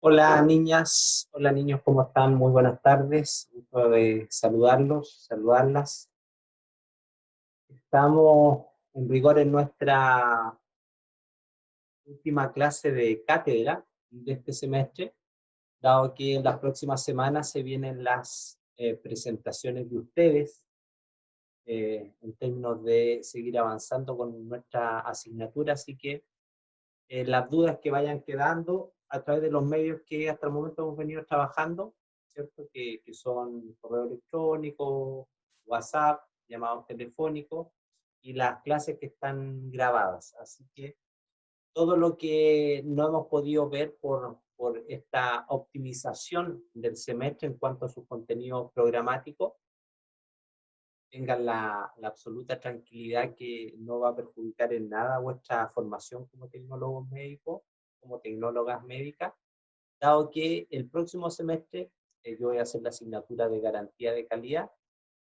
Hola niñas, hola niños, ¿cómo están? Muy buenas tardes, gusto de saludarlos, saludarlas. Estamos en rigor en nuestra última clase de cátedra de este semestre, dado que en las próximas semanas se vienen las presentaciones de ustedes en términos de seguir avanzando con nuestra asignatura, así que las dudas que vayan quedando a través de los medios que hasta el momento hemos venido trabajando, ¿cierto? Que son correo electrónico, WhatsApp, llamados telefónicos y las clases que están grabadas. Así que todo lo que no hemos podido ver por esta optimización del semestre en cuanto a sus contenidos programáticos, tengan la absoluta tranquilidad que no va a perjudicar en nada vuestra formación como tecnólogos médicos, como tecnólogas médicas, dado que el próximo semestre yo voy a hacer la asignatura de garantía de calidad.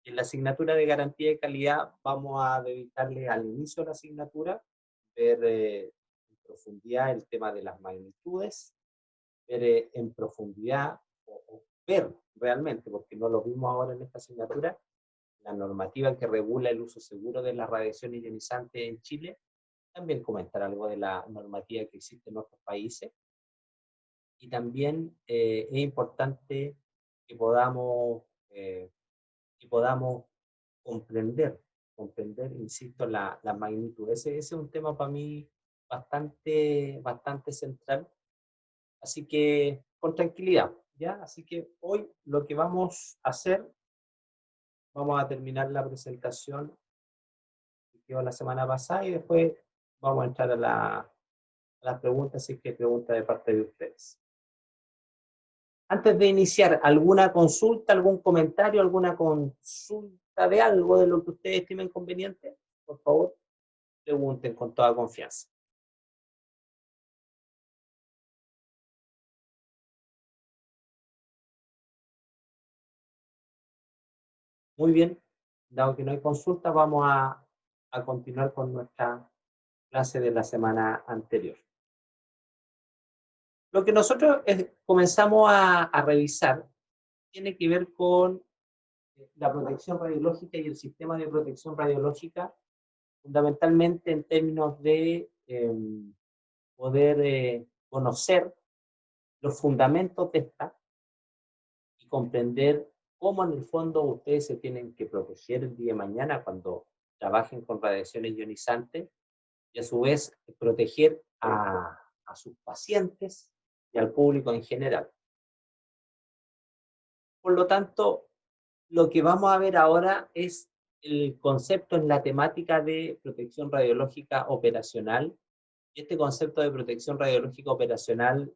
En la asignatura de garantía de calidad vamos a dedicarle al inicio de la asignatura, ver en profundidad el tema de las magnitudes, ver en profundidad o ver realmente, porque no lo vimos ahora en esta asignatura, la normativa que regula el uso seguro de la radiación ionizante en Chile, también comentar algo de la normativa que existe en otros países, y también es importante que podamos, eh, que podamos comprender, insisto, la magnitud. Ese es un tema para mí bastante central, así que con tranquilidad, ¿ya? Así que hoy lo que vamos a hacer, vamos a terminar la presentación quedó la semana pasada y después vamos a entrar a las preguntas, si es que hay preguntas de parte de ustedes. Antes de iniciar, ¿alguna consulta, algún comentario, alguna consulta de algo de lo que ustedes estimen conveniente? Por favor, pregunten con toda confianza. Muy bien, dado que no hay consulta, vamos a continuar con nuestra clase de la semana anterior. Lo que nosotros comenzamos a revisar tiene que ver con la protección radiológica y el sistema de protección radiológica, fundamentalmente en términos de poder conocer los fundamentos de esta y comprender cómo en el fondo ustedes se tienen que proteger el día de mañana cuando trabajen con radiaciones ionizantes y a su vez proteger a sus pacientes y al público en general. Por lo tanto, lo que vamos a ver ahora es el concepto en la temática de protección radiológica operacional. Y este concepto de protección radiológica operacional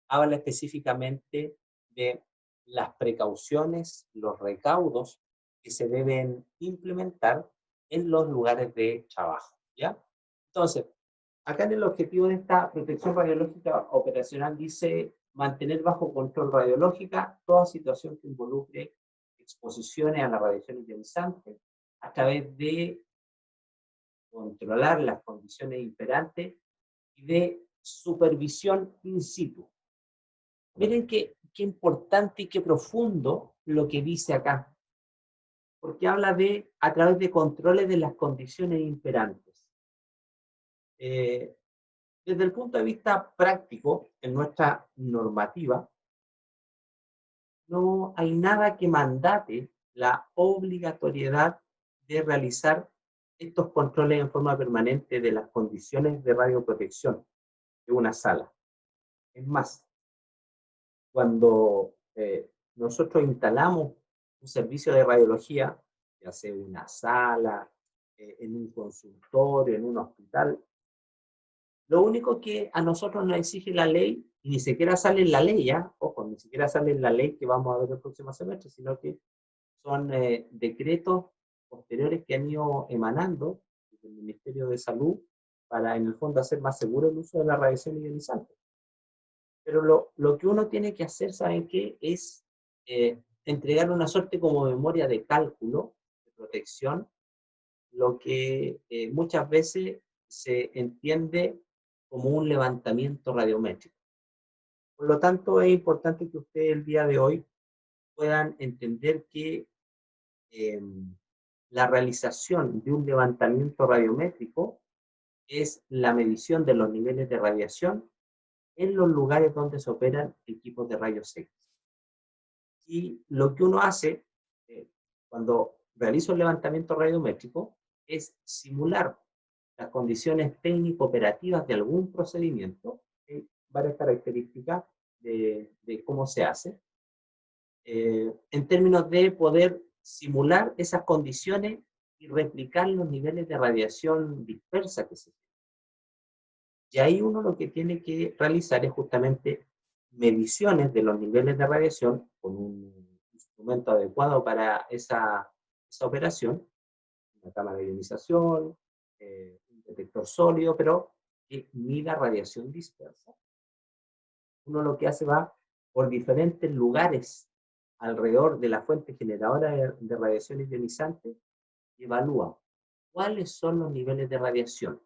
habla específicamente de las precauciones, los recaudos que se deben implementar en los lugares de trabajo, ¿ya? Entonces, acá en el objetivo de esta protección radiológica operacional dice mantener bajo control radiológica toda situación que involucre exposiciones a la radiación ionizante a través de controlar las condiciones imperantes y de supervisión in situ. Miren qué importante y qué profundo lo que dice acá, porque habla de a través de controles de las condiciones imperantes. Desde el punto de vista práctico, en nuestra normativa, no hay nada que mandate la obligatoriedad de realizar estos controles en forma permanente de las condiciones de radioprotección de una sala. Es más, cuando nosotros instalamos un servicio de radiología, ya sea una sala, en un consultorio, en un hospital, lo único que a nosotros nos exige la ley, y ni siquiera sale en la ley, ¿ya? Ojo, ni siquiera sale en la ley que vamos a ver el próximo semestre, sino que son decretos posteriores que han ido emanando del Ministerio de Salud para, en el fondo, hacer más seguro el uso de la radiación ionizante. Pero lo que uno tiene que hacer, ¿saben qué? Es entregar una suerte como memoria de cálculo, de protección, lo que muchas veces se entiende como un levantamiento radiométrico. Por lo tanto, es importante que ustedes el día de hoy puedan entender que eh, la realización de un levantamiento radiométrico es la medición de los niveles de radiación en los lugares donde se operan equipos de rayos X. Y lo que uno hace cuando realiza un levantamiento radiométrico es simular las condiciones técnico-operativas de algún procedimiento, varias características de cómo se hace, en términos de poder simular esas condiciones y replicar los niveles de radiación dispersa que se tienen. Y ahí uno lo que tiene que realizar es justamente mediciones de los niveles de radiación con un instrumento adecuado para esa operación, una cámara de ionización, un detector sólido, pero que mida radiación dispersa. Uno lo que hace va por diferentes lugares alrededor de la fuente generadora de radiación ionizante y evalúa cuáles son los niveles de radiación.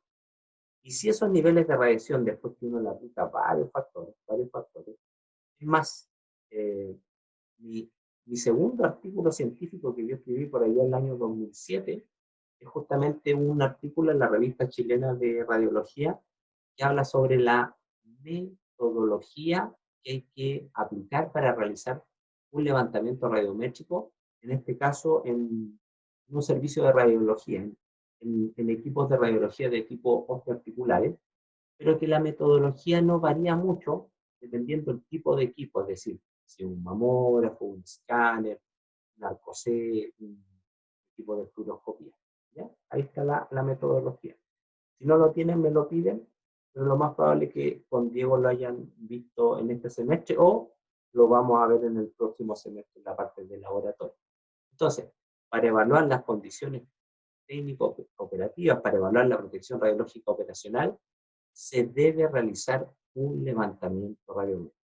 Y si esos niveles de radiación, después que uno le aplica varios factores, es más, mi, mi segundo artículo científico que yo escribí por allá en el año 2007 es justamente un artículo en la revista chilena de radiología que habla sobre la metodología que hay que aplicar para realizar un levantamiento radiométrico, en este caso en un servicio de radiología, en equipos de radiología de tipo osteoarticulares, pero que la metodología no varía mucho dependiendo del tipo de equipo, es decir, si un mamógrafo, un escáner, un arcosé, un tipo de fluoroscopía. ¿Ya? Ahí está la metodología. Si no lo tienen, me lo piden, pero lo más probable es que con Diego lo hayan visto en este semestre o lo vamos a ver en el próximo semestre en la parte de laboratorio. Entonces, para evaluar las condiciones técnico-operativas, para evaluar la protección radiológica operacional, se debe realizar un levantamiento radiométrico.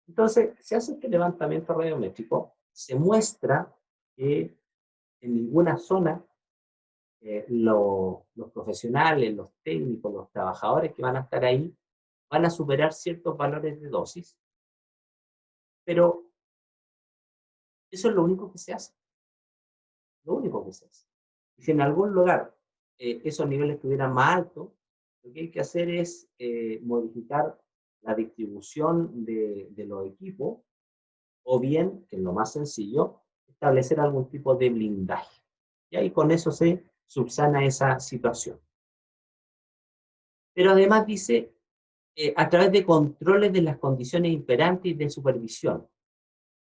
Entonces, se hace este levantamiento radiométrico, se muestra que en ninguna zona los profesionales, los técnicos, los trabajadores que van a estar ahí van a superar ciertos valores de dosis, pero eso es lo único que se hace, lo único que se hace. Y si en algún lugar esos niveles estuvieran más altos, lo que hay que hacer es modificar la distribución de los equipos, o bien, que es lo más sencillo, establecer algún tipo de blindaje. Y ahí con eso se subsana esa situación. Pero además dice, a través de controles de las condiciones imperantes y de supervisión.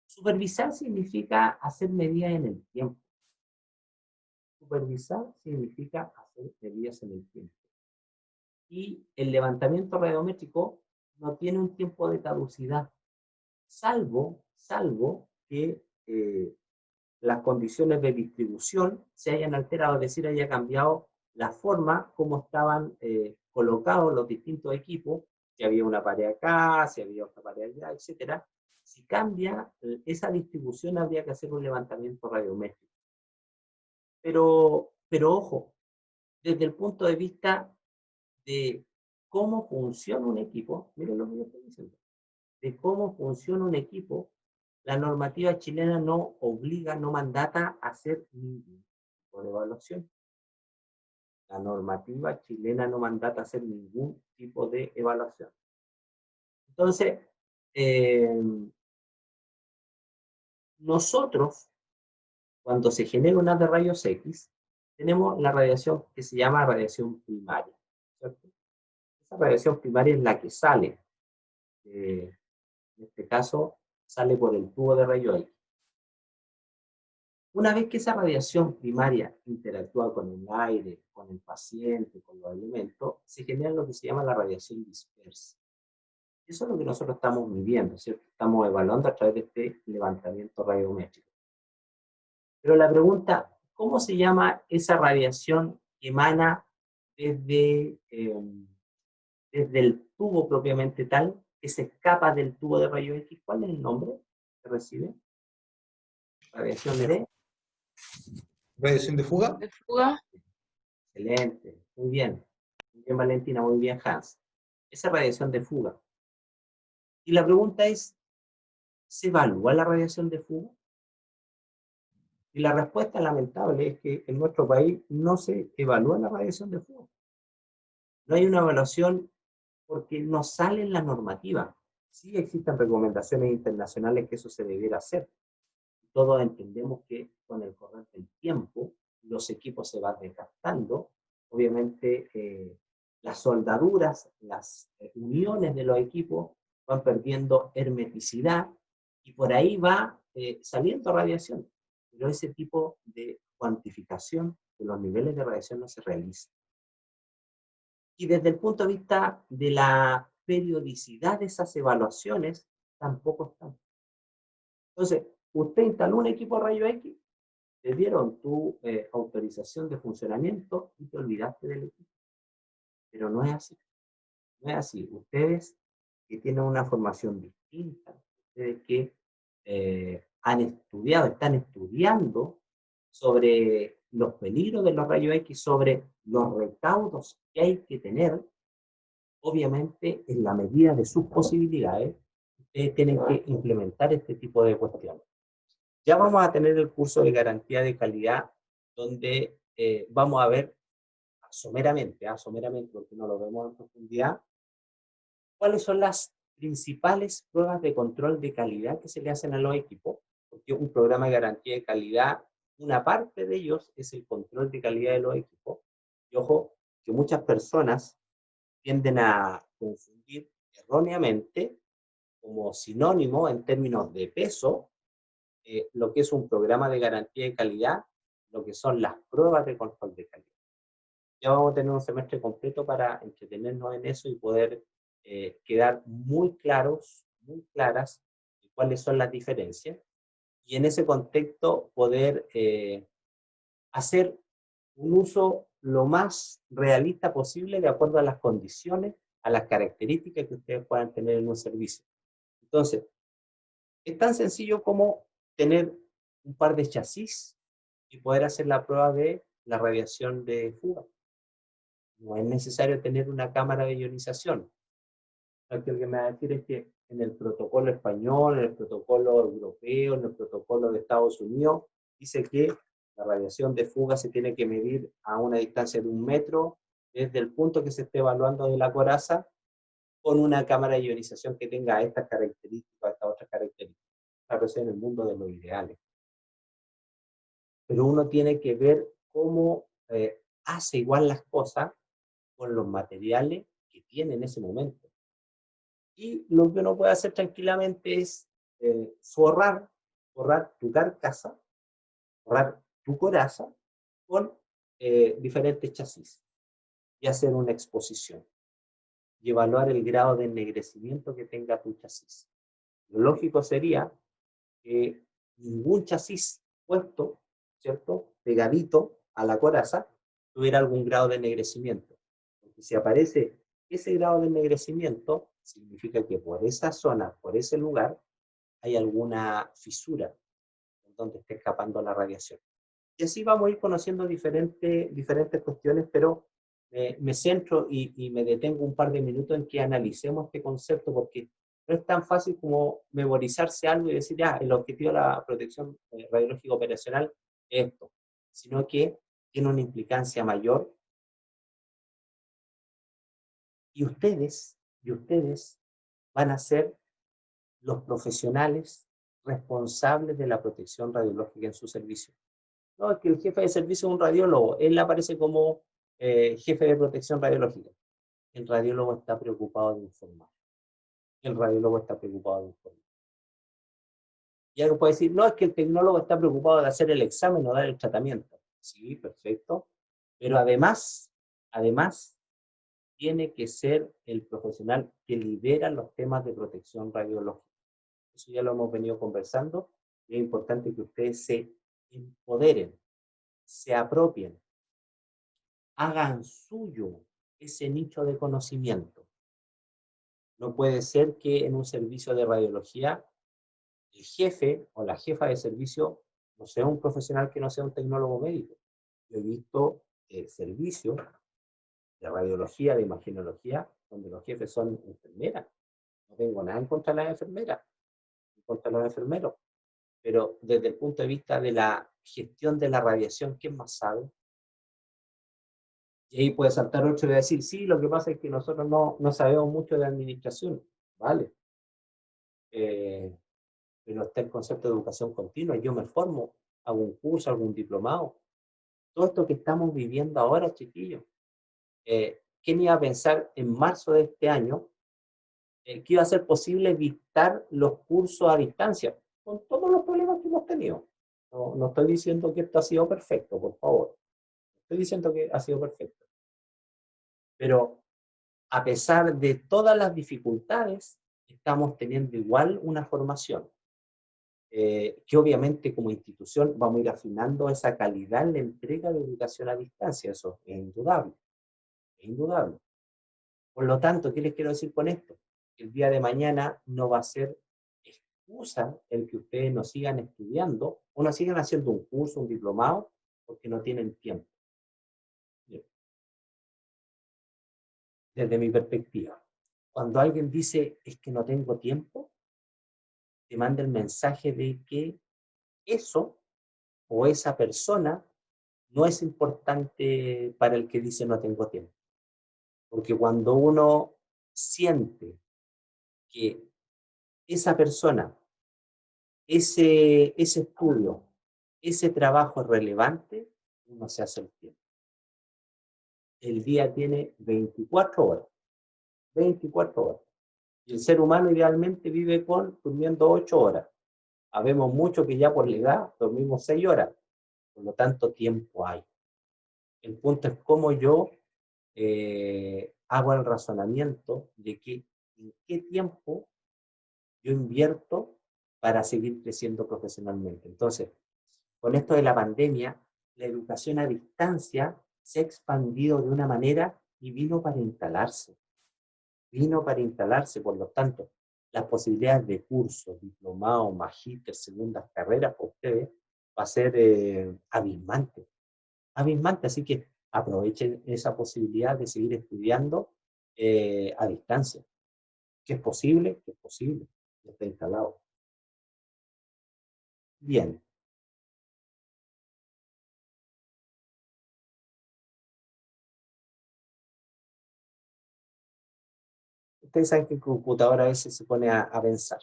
Supervisar significa hacer medidas en el tiempo. Supervisar significa hacer medidas en el tiempo. Y el levantamiento radiométrico no tiene un tiempo de caducidad, salvo que las condiciones de distribución se hayan alterado, es decir, haya cambiado la forma como estaban colocados los distintos equipos, si había una pared acá, si había otra pared allá, etcétera. Si cambia esa distribución, habría que hacer un levantamiento radiométrico. Pero ojo, desde el punto de vista de cómo funciona un equipo, miren lo que yo estoy diciendo, de cómo funciona un equipo, la normativa chilena no obliga, no mandata a hacer ningún tipo de evaluación. La normativa chilena no mandata a hacer ningún tipo de evaluación. Entonces, nosotros, cuando se genera una de rayos X, tenemos la radiación que se llama radiación primaria, ¿cierto? Esa radiación primaria es la que sale, en este caso, sale por el tubo de rayos X. Una vez que esa radiación primaria interactúa con el aire, con el paciente, con los elementos, se genera lo que se llama la radiación dispersa. Eso es lo que nosotros estamos midiendo, ¿cierto? Estamos evaluando a través de este levantamiento radiométrico. Pero la pregunta, ¿cómo se llama esa radiación que emana desde el tubo propiamente tal, que se escapa del tubo de rayos X? ¿Cuál es el nombre que recibe? Radiación de... ¿Radiación de fuga? De fuga. Excelente, muy bien. Muy bien, Valentina, muy bien, Hans. Esa radiación de fuga. Y la pregunta es, ¿se evalúa la radiación de fuga? Y la respuesta lamentable es que en nuestro país no se evalúa la radiación de fuga. No hay una evaluación porque no sale en la normativa. Sí existen recomendaciones internacionales que eso se debiera hacer. Todos entendemos que con el correr del tiempo los equipos se van desgastando. Obviamente las soldaduras, las uniones de los equipos van perdiendo hermeticidad y por ahí va saliendo radiación. Pero ese tipo de cuantificación de los niveles de radiación no se realiza. Y desde el punto de vista de la periodicidad de esas evaluaciones, tampoco están. Entonces, usted instaló un equipo de rayo X, te dieron tu autorización de funcionamiento y te olvidaste del equipo. Pero no es así. No es así. Ustedes que tienen una formación distinta, ustedes que han estudiado, están estudiando sobre los peligros de los rayos X, sobre los recaudos que hay que tener, obviamente en la medida de sus posibilidades, ustedes tienen que implementar este tipo de cuestiones. Ya vamos a tener el curso de garantía de calidad, donde vamos a ver someramente, porque no lo vemos en profundidad, cuáles son las principales pruebas de control de calidad que se le hacen a los equipos, porque un programa de garantía de calidad, una parte de ellos es el control de calidad de los equipos. Y ojo, que muchas personas tienden a confundir erróneamente como sinónimo en términos de peso lo que es un programa de garantía de calidad, lo que son las pruebas de control de calidad. Ya vamos a tener un semestre completo para entretenernos en eso y poder quedar muy claros, muy claras de cuáles son las diferencias y en ese contexto poder hacer un uso lo más realista posible de acuerdo a las condiciones, a las características que ustedes puedan tener en un servicio. Entonces, es tan sencillo como tener un par de chasis y poder hacer la prueba de la radiación de fuga. No es necesario tener una cámara de ionización. Lo que me va a decir es que en el protocolo español, en el protocolo europeo, en el protocolo de Estados Unidos, dice que la radiación de fuga se tiene que medir a una distancia de 1 metro desde el punto que se esté evaluando de la coraza con una cámara de ionización que tenga estas características, estas otras características. Claro, eso en el mundo de los ideales. Pero uno tiene que ver cómo hace igual las cosas con los materiales que tiene en ese momento. Y lo que uno puede hacer tranquilamente es forrar tu carcasa, forrar tu coraza con diferentes chasis y hacer una exposición y evaluar el grado de ennegrecimiento que tenga tu chasis. Lo lógico sería que ningún chasis puesto, ¿cierto?, pegadito a la coraza, tuviera algún grado de ennegrecimiento. Porque si aparece ese grado de ennegrecimiento, significa que por esa zona, por ese lugar, hay alguna fisura en donde esté escapando la radiación. Y así vamos a ir conociendo diferentes cuestiones, pero me centro y me detengo un par de minutos en que analicemos este concepto, porque no es tan fácil como memorizarse algo y decir, ya, el objetivo de la protección radiológica operacional es esto, sino que tiene una implicancia mayor. Y ustedes van a ser los profesionales responsables de la protección radiológica en su servicio. No, es que el jefe de servicio es un radiólogo, él aparece como jefe de protección radiológica. El radiólogo está preocupado de informar. El radiólogo está preocupado de informar. Y algo puede decir, no, es que el tecnólogo está preocupado de hacer el examen o dar el tratamiento. Sí, perfecto. Pero además, tiene que ser el profesional que lidera los temas de protección radiológica. Eso ya lo hemos venido conversando. Y es importante que ustedes se empoderen, se apropien, hagan suyo ese nicho de conocimiento. No puede ser que en un servicio de radiología el jefe o la jefa de servicio no sea un profesional que no sea un tecnólogo médico. Yo he visto servicios de radiología, de imagenología, donde los jefes son enfermeras, no tengo nada en contra de las enfermeras, en contra de los enfermeros, pero desde el punto de vista de la gestión de la radiación, ¿quién más sabe? Y ahí puede saltar otro y va a decir, sí, lo que pasa es que nosotros no sabemos mucho de administración, ¿vale? Pero está el concepto de educación continua, yo me formo, hago un curso, algún diplomado. Todo esto que estamos viviendo ahora, chiquillos, ¿quién iba a pensar en marzo de este año que iba a ser posible dictar los cursos a distancia, con todos los problemas que hemos tenido? No estoy diciendo que esto ha sido perfecto, por favor. Estoy diciendo que ha sido perfecto. Pero a pesar de todas las dificultades, estamos teniendo igual una formación. Que obviamente como institución vamos a ir afinando esa calidad en la entrega de educación a distancia, eso es indudable, es indudable. Por lo tanto, ¿qué les quiero decir con esto? El día de mañana no va a ser excusa el que ustedes no sigan estudiando o no sigan haciendo un curso, un diplomado, porque no tienen tiempo. Bien. Desde mi perspectiva, cuando alguien dice es que no tengo tiempo, te manda el mensaje de que eso o esa persona no es importante para el que dice no tengo tiempo. Porque cuando uno siente que esa persona, ese estudio, ese trabajo es relevante, uno se hace el tiempo. El día tiene 24 horas. 24 horas. Y el ser humano idealmente vive durmiendo 8 horas. Habemos muchos que ya por la edad dormimos 6 horas. Por lo tanto, tiempo hay. El punto es cómo yo hago el razonamiento de que en qué tiempo yo invierto para seguir creciendo profesionalmente. Entonces, con esto de la pandemia, la educación a distancia se ha expandido de una manera y vino para instalarse. Vino para instalarse, por lo tanto, las posibilidades de cursos, diplomados, magíster, segundas carreras para ustedes va a ser abismante. Abismante, así que aprovechen esa posibilidad de seguir estudiando a distancia. ¿Que es posible? Que es posible. Ya está instalado. Bien. Ustedes saben que el computador a veces se pone a pensar.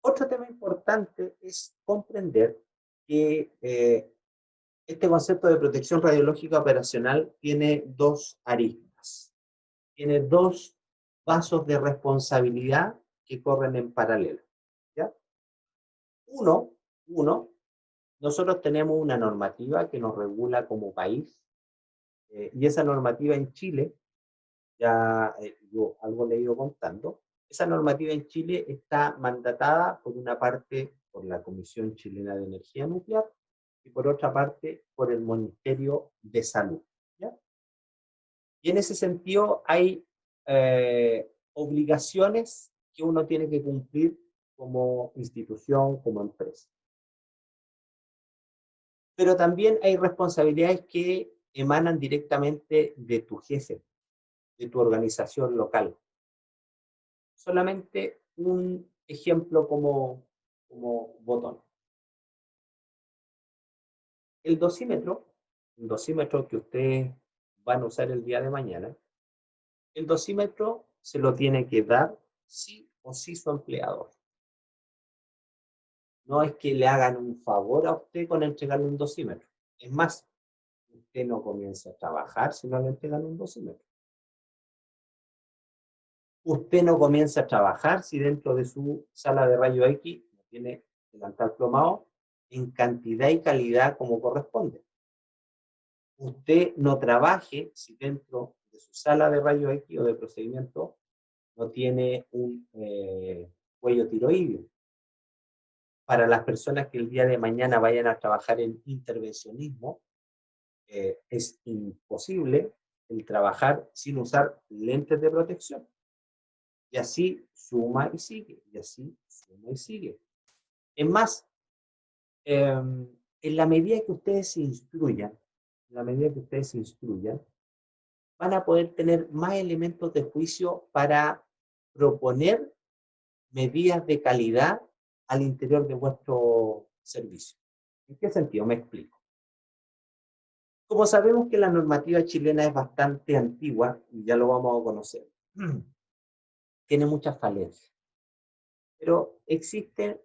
Otro tema importante es comprender que este concepto de protección radiológica operacional tiene dos aristas, tiene dos vasos de responsabilidad que corren en paralelo. ¿Ya? Uno, nosotros tenemos una normativa que nos regula como país, y esa normativa en Chile, ya yo algo le he ido contando, esa normativa en Chile está mandatada por una parte por la Comisión Chilena de Energía Nuclear y por otra parte por el Ministerio de Salud. ¿Ya? Y en ese sentido hay obligaciones que uno tiene que cumplir como institución, como empresa. Pero también hay responsabilidades que emanan directamente de tu jefe, de tu organización local. Solamente un ejemplo como botón. El dosímetro que ustedes van a usar el día de mañana, el dosímetro se lo tiene que dar sí o sí su empleador. No es que le hagan un favor a usted con entregarle un dosímetro. Es más, usted no comienza a trabajar si no le entregan un dosímetro. Usted no comienza a trabajar si dentro de su sala de rayo X no tiene delantal plomado en cantidad y calidad como corresponde. Usted no trabaje si dentro de su sala de rayo X o de procedimiento no tiene un cuello tiroideo. Para las personas que el día de mañana vayan a trabajar en intervencionismo, es imposible el trabajar sin usar lentes de protección. Y así suma y sigue, y así suma y sigue. Es más, en la medida que ustedes se instruyan, en la medida que ustedes se instruyan, van a poder tener más elementos de juicio para proponer medidas de calidad al interior de vuestro servicio. ¿En qué sentido? Me explico. Como sabemos que la normativa chilena es bastante antigua, y ya lo vamos a conocer, tiene muchas falencias, pero existe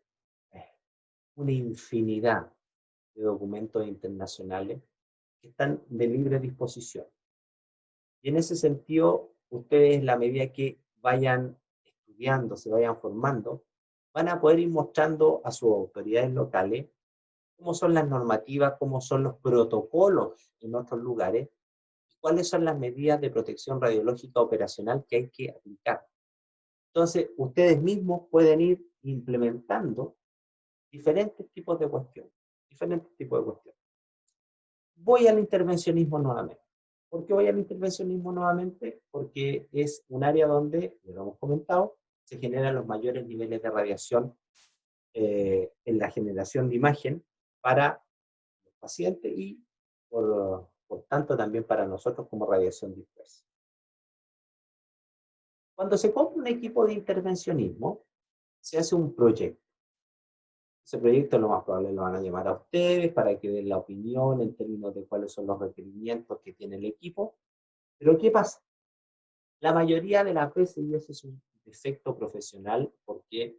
una infinidad de documentos internacionales que están de libre disposición. Y en ese sentido, ustedes, en la medida que vayan estudiando, se vayan formando, van a poder ir mostrando a sus autoridades locales cómo son las normativas, cómo son los protocolos en otros lugares, cuáles son las medidas de protección radiológica operacional que hay que aplicar. Entonces, ustedes mismos pueden ir implementando diferentes tipos de cuestiones, Voy al intervencionismo nuevamente. ¿Por qué voy al intervencionismo nuevamente? Porque es un área donde, ya lo hemos comentado, se generan los mayores niveles de radiación en la generación de imagen para los pacientes y, por tanto, también para nosotros como radiación dispersa. Cuando se compra un equipo de intervencionismo, se hace un proyecto. Ese proyecto lo más probable lo van a llamar a ustedes para que den la opinión en términos de cuáles son los requerimientos que tiene el equipo. Pero ¿qué pasa? La mayoría de las veces, y ese es un defecto profesional, porque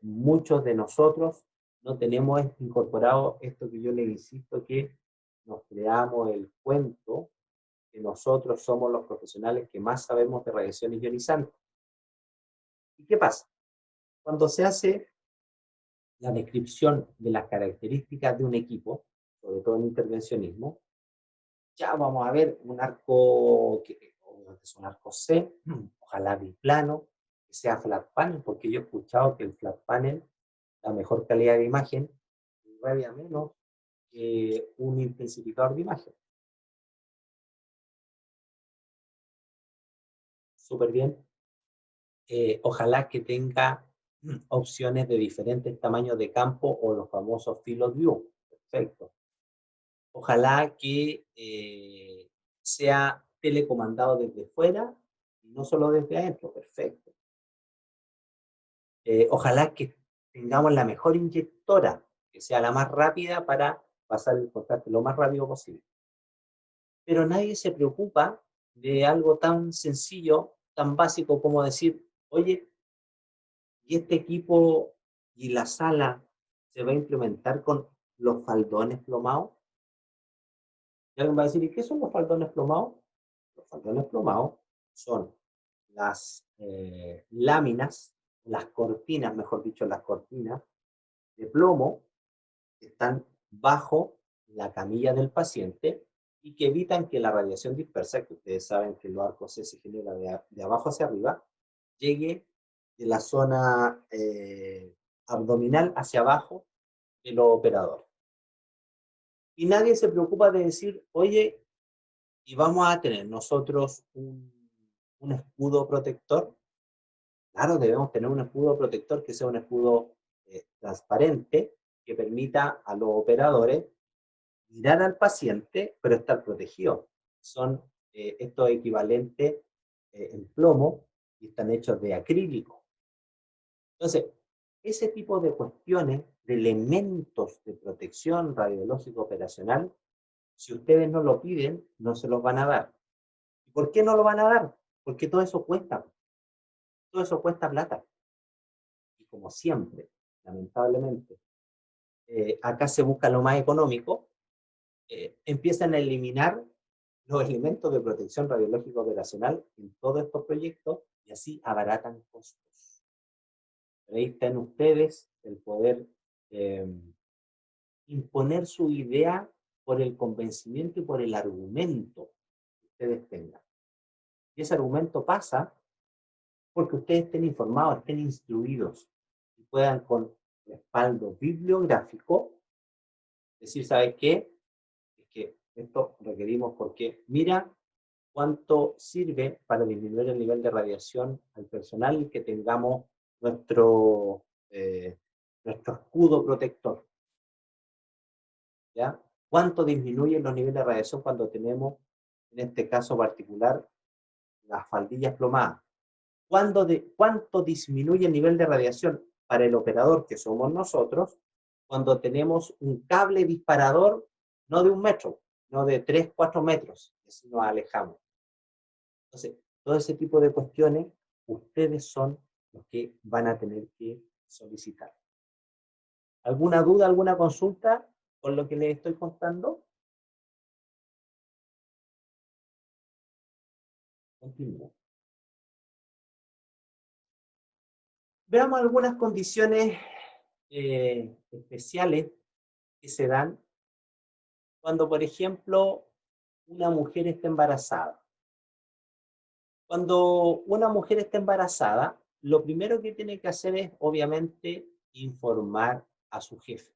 muchos de nosotros no tenemos incorporado esto que yo les insisto, que nos creamos el cuento que nosotros somos los profesionales que más sabemos de radiación ionizante. ¿Y qué pasa? Cuando se hace la descripción de las características de un equipo, sobre todo en intervencionismo, ya vamos a ver un arco que es un arco C, ojalá biplano, que sea flat panel, porque yo he escuchado que el flat panel da mejor calidad de imagen y radia menos que un intensificador de imagen. Súper bien. Ojalá que tenga opciones de diferentes tamaños de campo o los famosos field of view. Perfecto. Ojalá que sea telecomandado desde fuera y no solo desde adentro. Perfecto. Ojalá que tengamos la mejor inyectora, que sea la más rápida para pasar el contraste lo más rápido posible. Pero nadie se preocupa de algo tan sencillo, tan básico como decir, oye, ¿y este equipo y la sala se va a implementar con los faldones plomados? Y alguien va a decir, ¿y qué son los faldones plomados? Los faldones plomados son las láminas, las cortinas, mejor dicho, las cortinas de plomo que están bajo la camilla del paciente y que evitan que la radiación dispersa, que ustedes saben que el arco C se genera de abajo hacia arriba, llegue de la zona abdominal hacia abajo del operador. Y nadie se preocupa de decir, oye, y vamos a tener nosotros un escudo protector. Claro, debemos tener un escudo protector que sea un escudo transparente, que permita a los operadores mirar al paciente, pero estar protegidos. Son estos equivalentes en plomo y están hechos de acrílico. Entonces, ese tipo de cuestiones, de elementos de protección radiológica operacional, si ustedes no lo piden, no se los van a dar. ¿Y por qué no lo van a dar? Porque todo eso cuesta plata. Y como siempre, lamentablemente, acá se busca lo más económico, empiezan a eliminar los elementos de protección radiológica operacional en todos estos proyectos y así abaratan costos. Pero ahí están ustedes el poder eh, imponer su idea por el convencimiento y por el argumento que ustedes tengan. Y ese argumento pasa porque ustedes estén informados, estén instruidos y puedan con respaldo bibliográfico decir, ¿sabe qué? Es que esto requerimos porque mira cuánto sirve para disminuir el nivel de radiación al personal que tengamos nuestro, nuestro escudo protector. ¿Ya? ¿Cuánto disminuyen los niveles de radiación cuando tenemos en este caso particular, las faldillas plomadas. ¿Cuánto disminuye el nivel de radiación para el operador, que somos nosotros, cuando tenemos un cable disparador, no de 1 metro, no de 3, 4 metros, y así nos alejamos? Entonces, todo ese tipo de cuestiones, ustedes son los que van a tener que solicitar. ¿Alguna duda, alguna consulta con lo que les estoy contando? Continúo. Veamos algunas condiciones especiales que se dan cuando, por ejemplo, una mujer está embarazada. Cuando una mujer está embarazada, lo primero que tiene que hacer es, obviamente, informar a su jefe.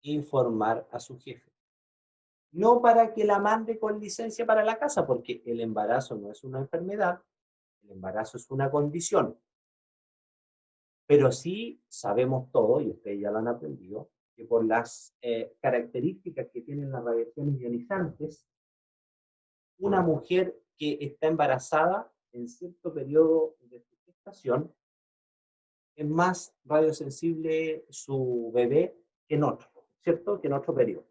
Informar a su jefe. No para que la mande con licencia para la casa, porque el embarazo no es una enfermedad, el embarazo es una condición. Pero sí sabemos todo, y ustedes ya lo han aprendido, que por las características que tienen las radiaciones ionizantes, una mujer que está embarazada en cierto periodo de su gestación es más radiosensible su bebé que en otro, ¿cierto? Que en otro periodo.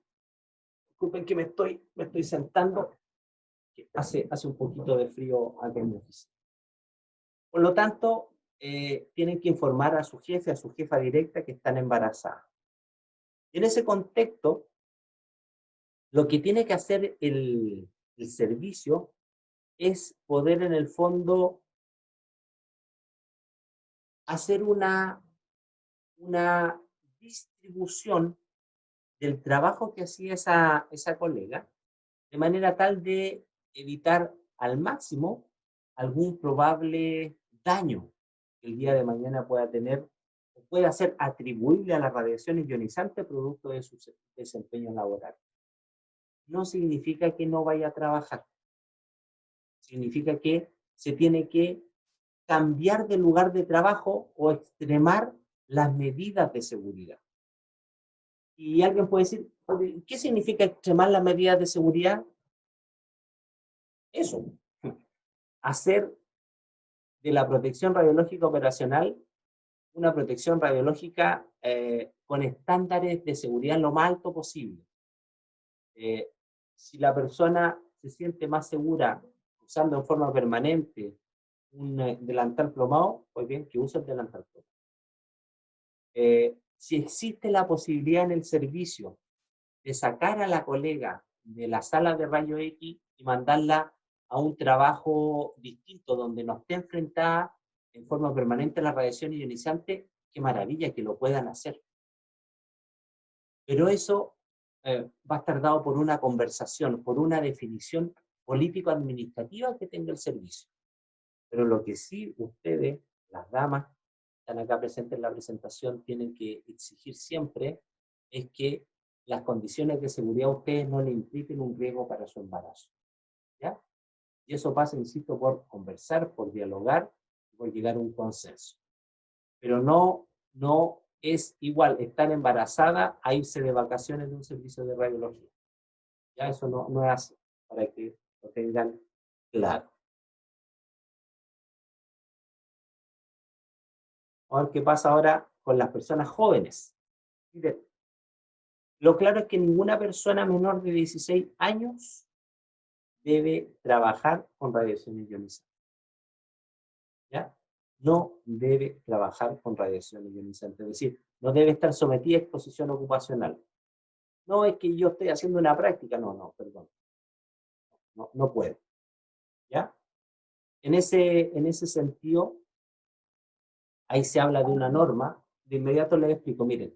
Disculpen que me estoy sentando, que hace un poquito de frío acá en mi oficina. Por lo tanto, tienen que informar a su jefe, a su jefa directa que están embarazadas. En ese contexto, lo que tiene que hacer el servicio es poder en el fondo hacer una distribución del trabajo que hacía esa colega, de manera tal de evitar al máximo algún probable daño que el día de mañana pueda tener o pueda ser atribuible a la radiación ionizante producto de su desempeño laboral. No significa que no vaya a trabajar. Significa que se tiene que cambiar de lugar de trabajo o extremar las medidas de seguridad. Y alguien puede decir, ¿qué significa extremar las medidas de seguridad? Eso, hacer de la protección radiológica operacional una protección radiológica con estándares de seguridad lo más alto posible. Si la persona se siente más segura usando en forma permanente un delantal plomado, pues bien, que use el delantal plomado. Si existe la posibilidad en el servicio de sacar a la colega de la sala de rayo X y mandarla a un trabajo distinto donde no esté enfrentada en forma permanente a la radiación ionizante, qué maravilla que lo puedan hacer. Pero eso va a estar dado por una conversación, por una definición político-administrativa que tenga el servicio. Pero lo que sí ustedes, las damas, están acá presentes en la presentación, tienen que exigir siempre es que las condiciones de seguridad a ustedes no le impliquen un riesgo para su embarazo. ¿Ya? Y eso pasa, insisto, por conversar, por dialogar, por llegar a un consenso. Pero no es igual estar embarazada a irse de vacaciones de un servicio de radiología. Ya eso no es así, para que lo tengan claro. A ver qué pasa ahora con las personas jóvenes. Miren, lo claro es que ninguna persona menor de 16 años debe trabajar con radiación ionizante. ¿Ya? No debe trabajar con radiación ionizante. Es decir, no debe estar sometida a exposición ocupacional. No es que yo esté haciendo una práctica, no, perdón. No puede. ¿Ya? En ese sentido, ahí se habla de una norma. De inmediato les explico, miren.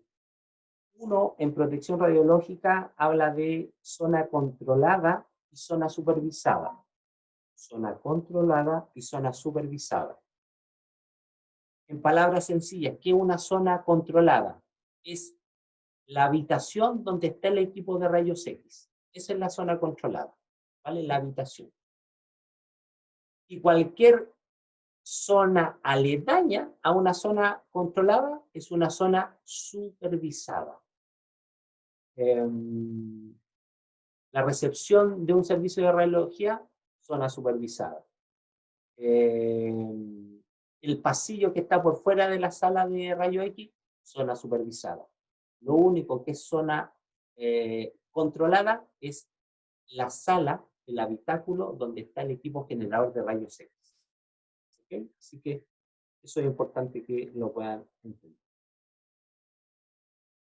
Uno, en protección radiológica, habla de zona controlada y zona supervisada. Zona controlada y zona supervisada. En palabras sencillas, ¿qué es una zona controlada? Es la habitación donde está el equipo de rayos X. Esa es la zona controlada, ¿vale? La habitación. Y cualquier zona aledaña a una zona controlada es una zona supervisada. La recepción de un servicio de radiología, zona supervisada. El pasillo que está por fuera de la sala de rayo X, zona supervisada. Lo único que es zona controlada es la sala, el habitáculo donde está el equipo generador de rayos X. ¿Okay? Así que eso es importante que lo puedan entender.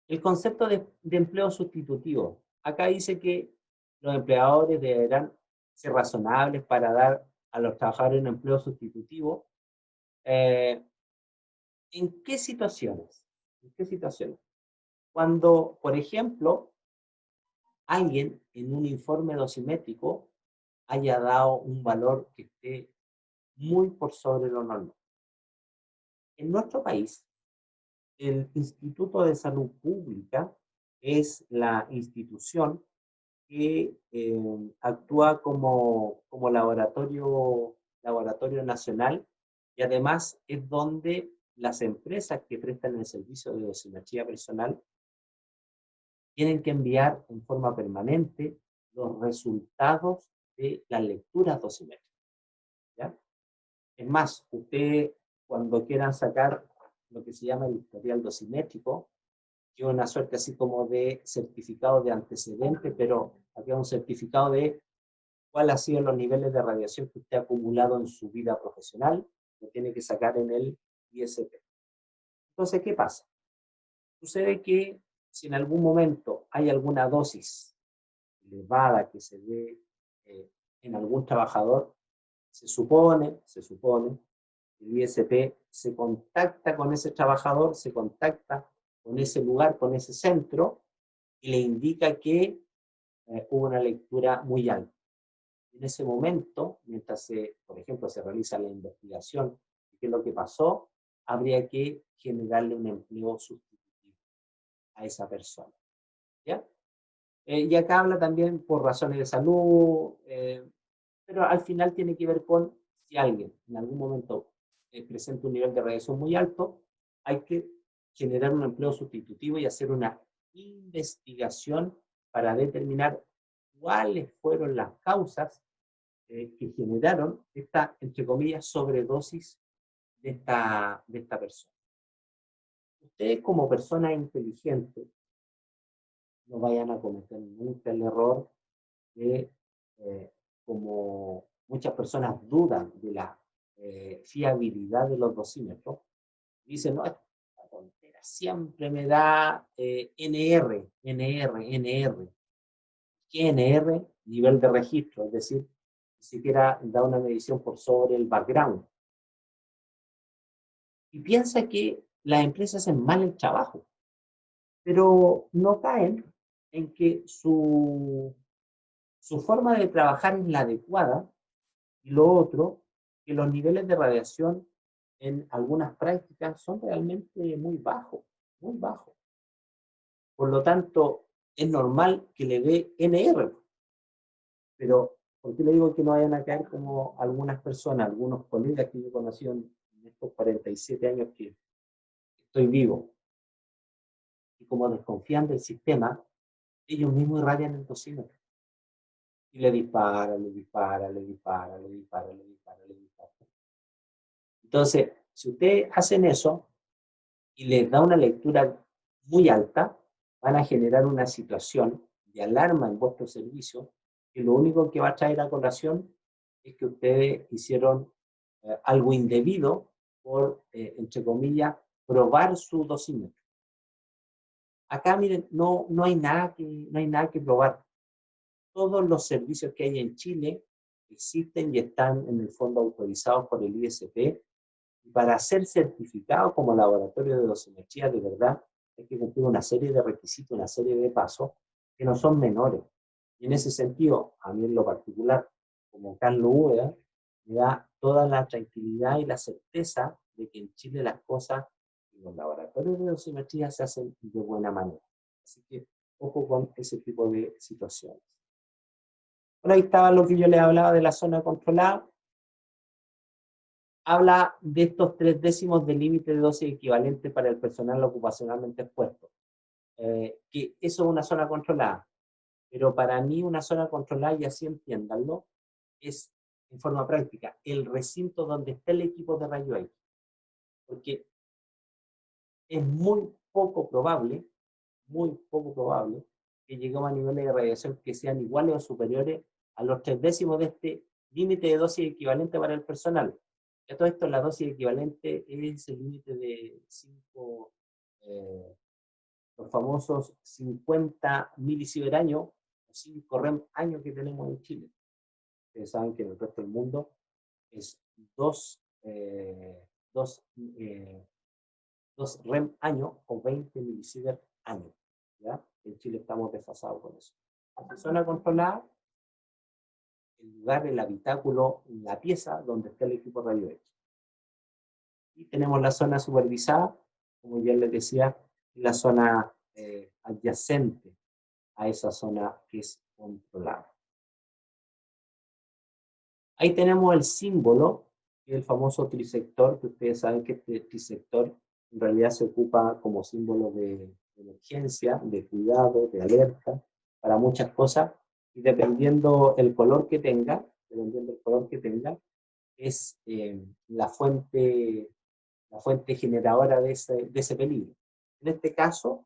El concepto de empleo sustitutivo. Acá dice que los empleadores deberán ser razonables para dar a los trabajadores un empleo sustitutivo. ¿En qué situaciones? ¿En qué situaciones? Cuando, por ejemplo, alguien en un informe dosimétrico haya dado un valor que esté muy por sobre lo normal. En nuestro país, el Instituto de Salud Pública es la institución que actúa como laboratorio nacional y además es donde las empresas que prestan el servicio de dosimetría personal tienen que enviar en forma permanente los resultados de las lecturas dosimétricas. ¿Ya? Es más, usted cuando quieran sacar lo que se llama el historial dosimétrico, que es una suerte así como de certificado de antecedente, pero aquí un certificado de cuáles han sido los niveles de radiación que usted ha acumulado en su vida profesional, lo tiene que sacar en el ISP. Entonces, ¿qué pasa? Sucede que si en algún momento hay alguna dosis elevada que se ve en algún trabajador, se supone, el ISP se contacta con ese trabajador, se contacta con ese lugar, con ese centro, y le indica que hubo una lectura muy alta. En ese momento, mientras por ejemplo, se realiza la investigación de qué es lo que pasó, habría que generarle un empleo sustitutivo a esa persona. ¿Ya? Y acá habla también por razones de salud, pero al final tiene que ver con si alguien en algún momento presenta un nivel de radiación muy alto, hay que generar un empleo sustitutivo y hacer una investigación para determinar cuáles fueron las causas que generaron esta, entre comillas, sobredosis de esta persona. Ustedes como personas inteligentes no vayan a cometer nunca el error de, como muchas personas dudan de la fiabilidad de los dosímetros, dicen, no, esta tontera siempre me da NR. ¿Qué NR? Nivel de registro, es decir, ni siquiera da una medición por sobre el background. Y piensa que las empresas hacen mal el trabajo, pero no caen en que su forma de trabajar es la adecuada, y lo otro, que los niveles de radiación en algunas prácticas son realmente muy bajos, muy bajos. Por lo tanto, es normal que le dé NR. Pero, ¿por qué le digo que no vayan a caer como algunas personas, algunos colegas que yo conocí en estos 47 años que estoy vivo? Y como desconfían del sistema, ellos mismos irradian el dosímetro. Y le dispara. Entonces, si ustedes hacen eso y les da una lectura muy alta, van a generar una situación de alarma en vuestro servicio, que lo único que va a traer a colación es que ustedes hicieron algo indebido por, entre comillas, probar su dosímetro. Acá, miren, no hay nada que probar. Todos los servicios que hay en Chile existen y están en el fondo autorizados por el ISP. Y para ser certificado como laboratorio de dosimetría, de verdad, hay que cumplir una serie de requisitos, una serie de pasos que no son menores. Y en ese sentido, a mí en lo particular, como Carlos Úbeda, me da toda la tranquilidad y la certeza de que en Chile las cosas en los laboratorios de dosimetría se hacen de buena manera. Así que, ojo con ese tipo de situaciones. Bueno, ahí estaba lo que yo les hablaba de la zona controlada. Habla de estos 3/10 del límite de dosis equivalente para el personal ocupacionalmente expuesto. Que eso es una zona controlada. Pero para mí una zona controlada, y así entiéndanlo, es en forma práctica el recinto donde está el equipo de rayos X. Porque es muy poco probable que lleguemos a niveles de radiación que sean iguales o superiores a los 3/10 de este límite de dosis equivalente para el personal. A todo esto, la dosis equivalente es el límite de 5, los famosos 50 milisievert año o 5 REM años que tenemos en Chile. Ustedes saben que en el resto del mundo es 2 REM año o 20 milisievert año. ¿Ya? En Chile estamos desfasados con eso. La zona controlada, el lugar, el habitáculo, la pieza donde está el equipo radio X. Y tenemos la zona supervisada, como ya les decía, la zona adyacente a esa zona que es controlada. Ahí tenemos el símbolo, que es el famoso trisector, que ustedes saben que este trisector en realidad se ocupa como símbolo de emergencia, de cuidado, de alerta, para muchas cosas, y dependiendo el color que tenga, es la fuente generadora de ese peligro. En este caso,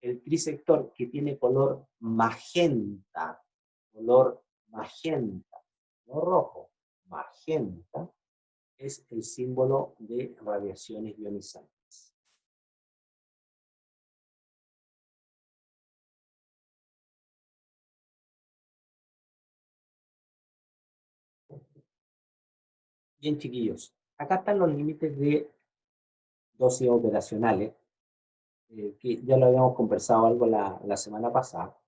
el trisector, que tiene color magenta, no rojo, magenta, es el símbolo de radiaciones ionizantes. Bien, chiquillos, acá están los límites de dosis operacionales, que ya lo habíamos conversado algo la semana pasada.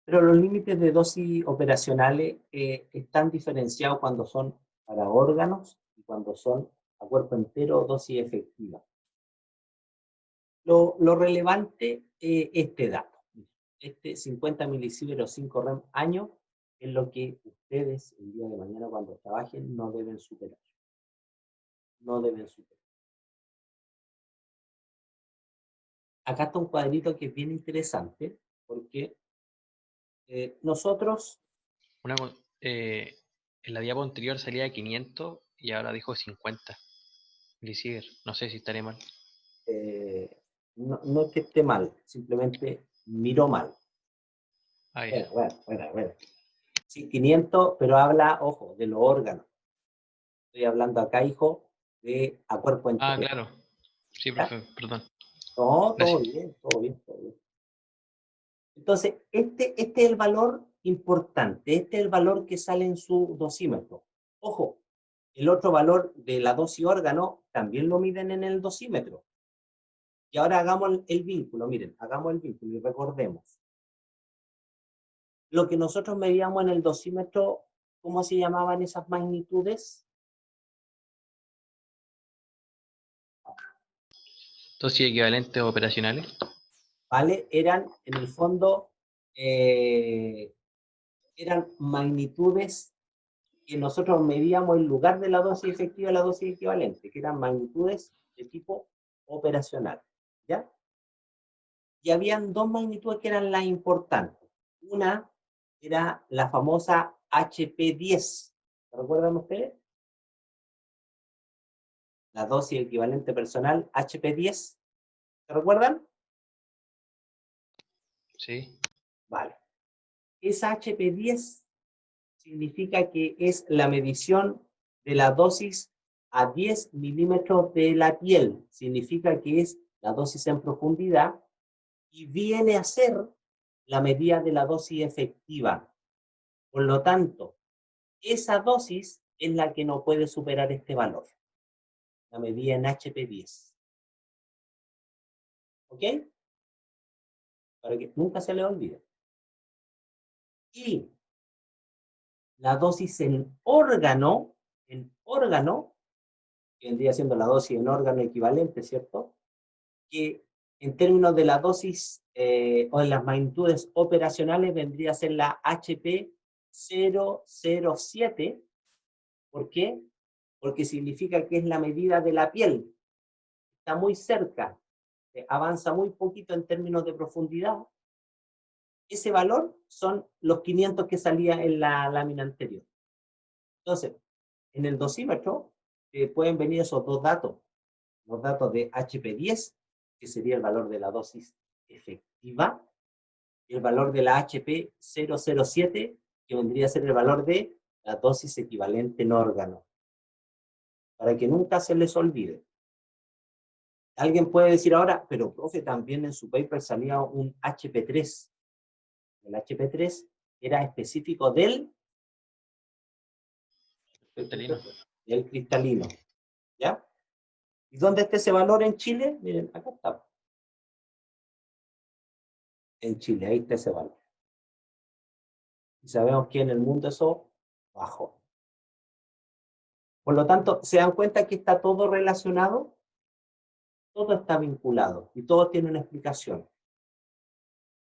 Pero los límites de dosis operacionales están diferenciados cuando son para órganos y cuando son a cuerpo entero dosis efectiva. Lo relevante es este dato. Este 50 milisievert o 5 REM año es lo que ustedes el día de mañana cuando trabajen no deben superar. No deben superar. Acá está un cuadrito que es bien interesante porque nosotros... en la diapo anterior salía 500 y ahora dijo 50 milisievert. No sé si estaré mal. no es que esté mal, simplemente miró mal. Ah, ya. Bueno. Sí, 500, pero habla, ojo, de los órganos. Estoy hablando acá, hijo, de a cuerpo entero. Ah, claro. Sí, profe, perdón. No, todo Gracias. bien, todo bien, todo bien. Entonces, este es el valor importante, este es el valor que sale en su dosímetro. Ojo, el otro valor de la dosis órgano también lo miden en el dosímetro. Y ahora hagamos el vínculo, miren, hagamos el vínculo y recordemos. Lo que nosotros medíamos en el dosímetro, ¿cómo se llamaban esas magnitudes? Dosis equivalentes operacionales. ¿Vale? Eran, en el fondo, eran magnitudes que nosotros medíamos en lugar de la dosis efectiva y la dosis equivalente, que eran magnitudes de tipo operacional, ¿ya? Y habían dos magnitudes que eran las importantes. Una era la famosa HP10. ¿Se recuerdan ustedes? La dosis equivalente personal HP10. ¿Se recuerdan? Sí. Vale. Esa HP10 significa que es la medición de la dosis a 10 milímetros de la piel. Significa que es la dosis en profundidad y viene a ser la medida de la dosis efectiva. Por lo tanto, esa dosis es la que no puede superar este valor. La medida en HP10. ¿Ok? Para que nunca se le olvide. Y la dosis en órgano, que vendría siendo la dosis en órgano equivalente, ¿cierto? Que en términos de la dosis o de las magnitudes operacionales vendría a ser la HP 007. ¿Por qué? Porque significa que es la medida de la piel. Está muy cerca, avanza muy poquito en términos de profundidad, ese valor son los 500 que salía en la lámina anterior. Entonces, en el dosímetro pueden venir esos dos datos, los datos de HP10, que sería el valor de la dosis efectiva, y el valor de la HP007, que vendría a ser el valor de la dosis equivalente en órgano, para que nunca se les olvide. Alguien puede decir ahora, pero profe, también en su paper salía un HP3. El HP3 era específico del cristalino. ¿Ya? ¿Y dónde está ese valor en Chile? Miren, acá está. En Chile, ahí está ese valor. Y sabemos que en el mundo eso bajó. Por lo tanto, ¿se dan cuenta que está todo relacionado? Todo está vinculado y todo tiene una explicación.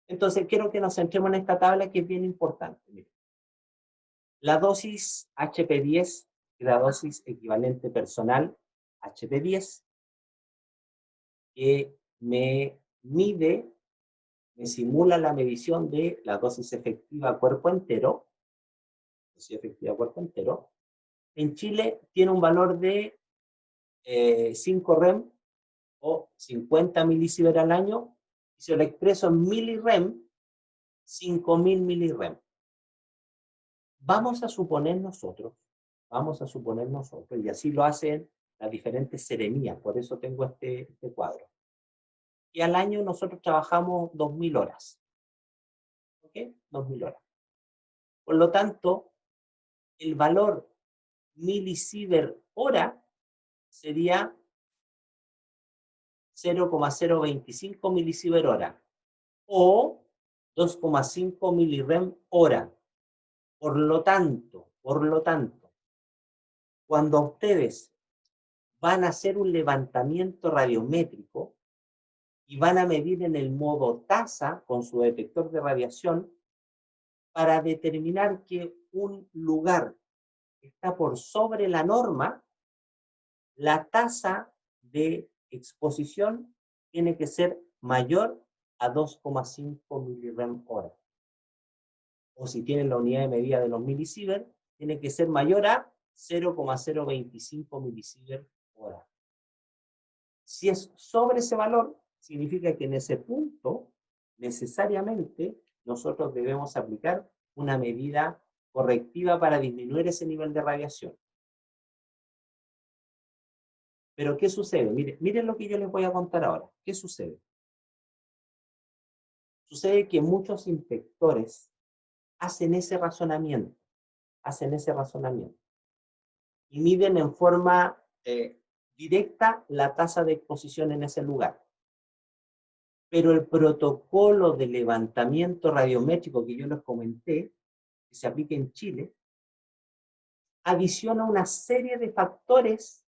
Entonces, quiero que nos centremos en esta tabla que es bien importante. Miren. La dosis HP10 y la dosis equivalente personal HP10 que me mide, me simula la medición de la dosis efectiva cuerpo entero. Dosis efectiva cuerpo entero. En Chile tiene un valor de 5 rem o 50 milisievert al año, y si lo expreso en milirem, 5000 milirem. Vamos a suponer nosotros, y así lo hacen las diferentes seremías, por eso tengo este cuadro. Y al año nosotros trabajamos 2000 horas. ¿Ok? 2000 horas. Por lo tanto, el valor milisievert hora sería 0,025 milisievert hora o 2,5 milirem hora. Por lo tanto, cuando ustedes van a hacer un levantamiento radiométrico y van a medir en el modo tasa con su detector de radiación para determinar que un lugar está por sobre la norma, la tasa de exposición tiene que ser mayor a 2,5 milirem hora. O si tienen la unidad de medida de los milisievert, tiene que ser mayor a 0,025 milisievert hora. Si es sobre ese valor, significa que en ese punto, necesariamente, nosotros debemos aplicar una medida correctiva para disminuir ese nivel de radiación. Pero ¿qué sucede? Miren lo que yo les voy a contar ahora. ¿Qué sucede? Sucede que muchos inspectores hacen ese razonamiento. Y miden en forma directa la tasa de exposición en ese lugar. Pero el protocolo de levantamiento radiométrico que yo les comenté, que se aplica en Chile, adiciona una serie de factores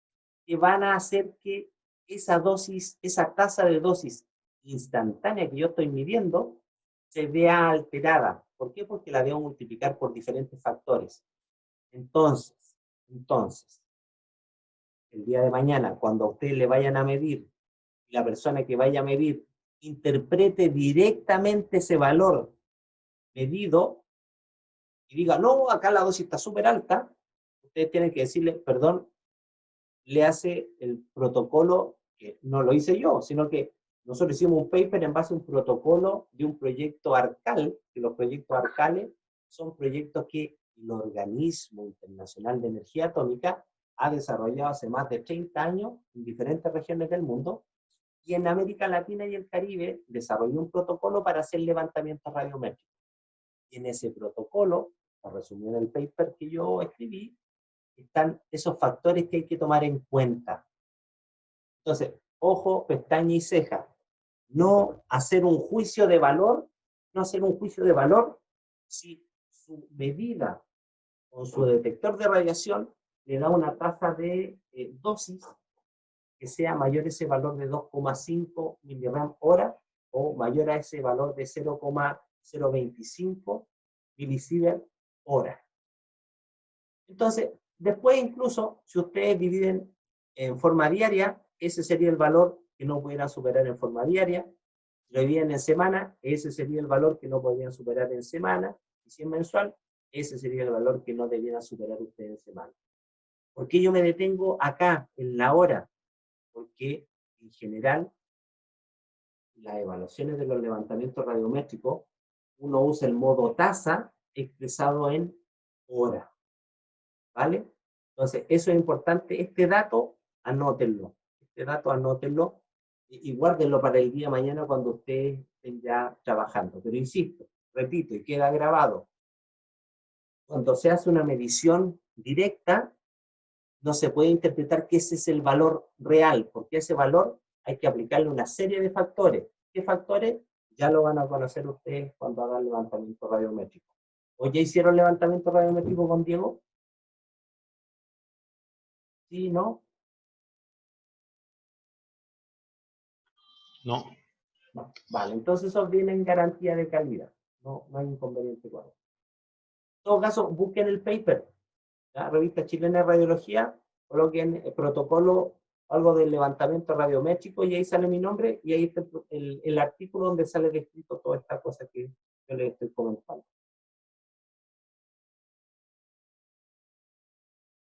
que van a hacer que esa dosis, esa tasa de dosis instantánea que yo estoy midiendo, se vea alterada. ¿Por qué? Porque la debo multiplicar por diferentes factores. Entonces, el día de mañana, cuando a ustedes le vayan a medir, y la persona que vaya a medir interprete directamente ese valor medido, y diga, no, acá la dosis está súper alta, ustedes tienen que decirle, perdón, le hace el protocolo, que no lo hice yo, sino que nosotros hicimos un paper en base a un protocolo de un proyecto ARCAL, que los proyectos ARCALes son proyectos que el Organismo Internacional de Energía Atómica ha desarrollado hace más de 30 años en diferentes regiones del mundo, y en América Latina y el Caribe desarrolló un protocolo para hacer levantamientos radiométricos. Y en ese protocolo, para resumir el paper que yo escribí, están esos factores que hay que tomar en cuenta. Entonces, ojo, pestaña y ceja. No hacer un juicio de valor, si su medida con su detector de radiación le da una tasa de dosis que sea mayor a ese valor de 2,5 miligram hora o mayor a ese valor de 0,025 milisievert hora. Entonces, después incluso, si ustedes dividen en forma diaria, ese sería el valor que no pudiera superar en forma diaria. Si lo dividen en semana, ese sería el valor que no podrían superar en semana, y si es mensual, ese sería el valor que no debieran superar ustedes en semana. ¿Por qué yo me detengo acá, en la hora? Porque, en general, las evaluaciones de los levantamientos radiométricos, uno usa el modo tasa expresado en hora, ¿vale? Entonces, eso es importante. Este dato, anótenlo. Este dato, anótenlo y guárdenlo para el día de mañana cuando ustedes estén ya trabajando. Pero insisto, repito, y queda grabado. Cuando se hace una medición directa, no se puede interpretar que ese es el valor real, porque ese valor hay que aplicarle una serie de factores. ¿Qué factores? Ya lo van a conocer ustedes cuando hagan levantamiento radiométrico. ¿O ya hicieron levantamiento radiométrico con Diego? ¿Sí, no? No. No. Vale, entonces eso viene en garantía de calidad. No, no hay inconveniente con eso. En todo caso, busquen el paper. La revista chilena de radiología, coloquen el protocolo, algo del levantamiento radiométrico, y ahí sale mi nombre, y ahí está el artículo donde sale descrito toda esta cosa que yo les estoy comentando.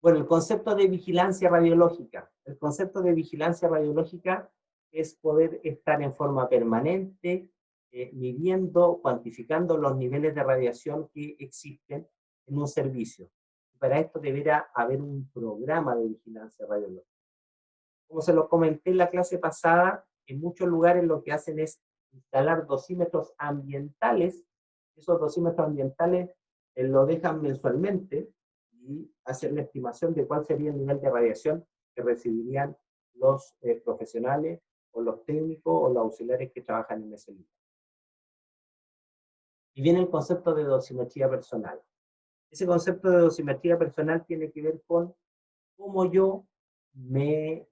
Bueno, el concepto de vigilancia radiológica. El concepto de vigilancia radiológica es poder estar en forma permanente, midiendo, cuantificando los niveles de radiación que existen en un servicio. Para esto deberá haber un programa de vigilancia radiológica. Como se lo comenté en la clase pasada, en muchos lugares lo que hacen es instalar dosímetros ambientales. Esos dosímetros ambientales lo dejan mensualmente y hacen la estimación de cuál sería el nivel de radiación que recibirían los profesionales o los técnicos o los auxiliares que trabajan en ese lugar. Y viene el concepto de dosimetría personal. Ese concepto de dosimetría personal tiene que ver con cómo yo me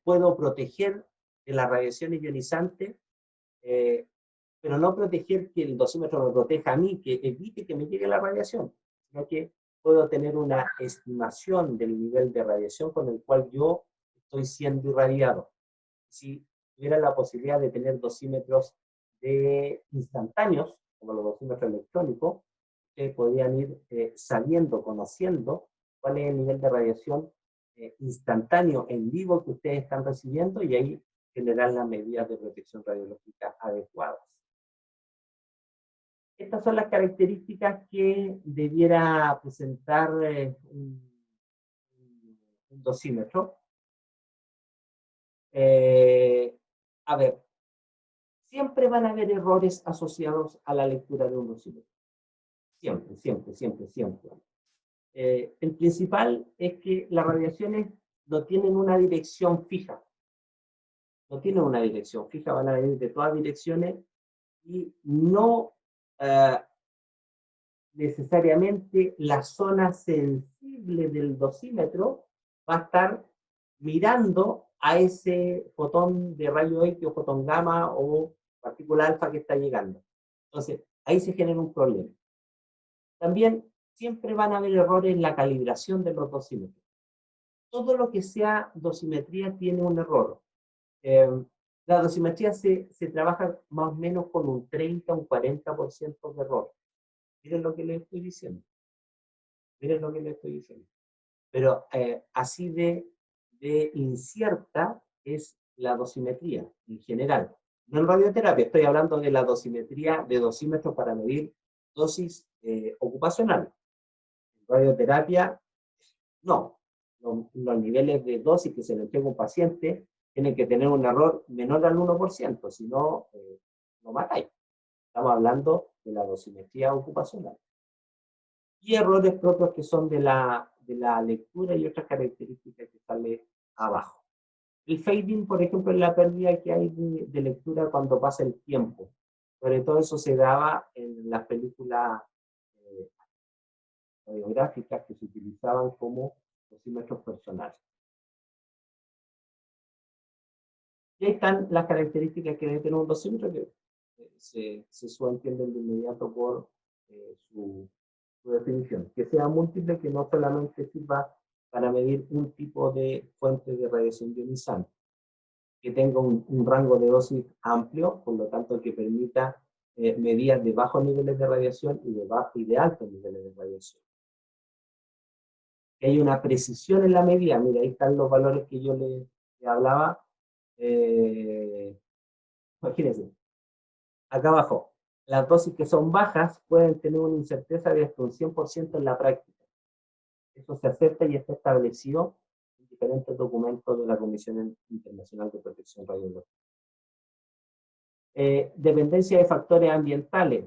puedo proteger de la radiación ionizante, pero no proteger que el dosímetro me proteja a mí, que evite que me llegue la radiación, sino que puedo tener una estimación del nivel de radiación con el cual yo estoy siendo irradiado. Si tuviera la posibilidad de tener dosímetros instantáneos, como los dosímetros electrónicos, que podrían ir sabiendo, conociendo cuál es el nivel de radiación instantáneo en vivo que ustedes están recibiendo, y ahí generar las medidas de protección radiológica adecuadas. Estas son las características que debiera presentar un dosímetro. A ver, siempre van a haber errores asociados a la lectura de un dosímetro. Siempre, siempre, siempre, siempre. El principal es que las radiaciones no tienen una dirección fija. No tienen una dirección fija, van a venir de todas direcciones y no necesariamente la zona sensible del dosímetro va a estar mirando a ese fotón de rayo X o fotón gamma o partícula alfa que está llegando. Entonces, ahí se genera un problema. También siempre van a haber errores en la calibración de los dosímetros. Todo lo que sea dosimetría tiene un error. La dosimetría se trabaja más o menos con un 30 o un 40% de error. Miren lo que les estoy diciendo. Miren lo que les estoy diciendo. Pero así de incierta es la dosimetría en general. No en radioterapia, estoy hablando de la dosimetría de dosímetros para medir dosis ocupacional. En radioterapia, no. Los niveles de dosis que se le entrega a un paciente tienen que tener un error menor al 1%, si no, lo matáis. Estamos hablando de la dosimetría ocupacional. Y errores propios que son de la lectura y otras características que sale abajo. El fading, por ejemplo, es la pérdida que hay de lectura cuando pasa el tiempo. Sobre todo eso se daba en las películas radiográficas que se utilizaban como dosímetros personales. Y ahí están las características que debe tener un dosímetro, que se subentienden de inmediato por su definición. Que sea múltiple, que no solamente sirva para medir un tipo de fuente de radiación ionizante. que tenga un rango de dosis amplio, por lo tanto que permita medidas de bajos niveles de radiación y de altos niveles de radiación. Que hay una precisión en la medida, mira, ahí están los valores que yo le hablaba. Imagínense, acá abajo, las dosis que son bajas pueden tener una incerteza de hasta un 100% en la práctica. Eso se acepta y está establecido en diferentes documentos de la Comisión Internacional de Protección Radiológica. Dependencia de factores ambientales.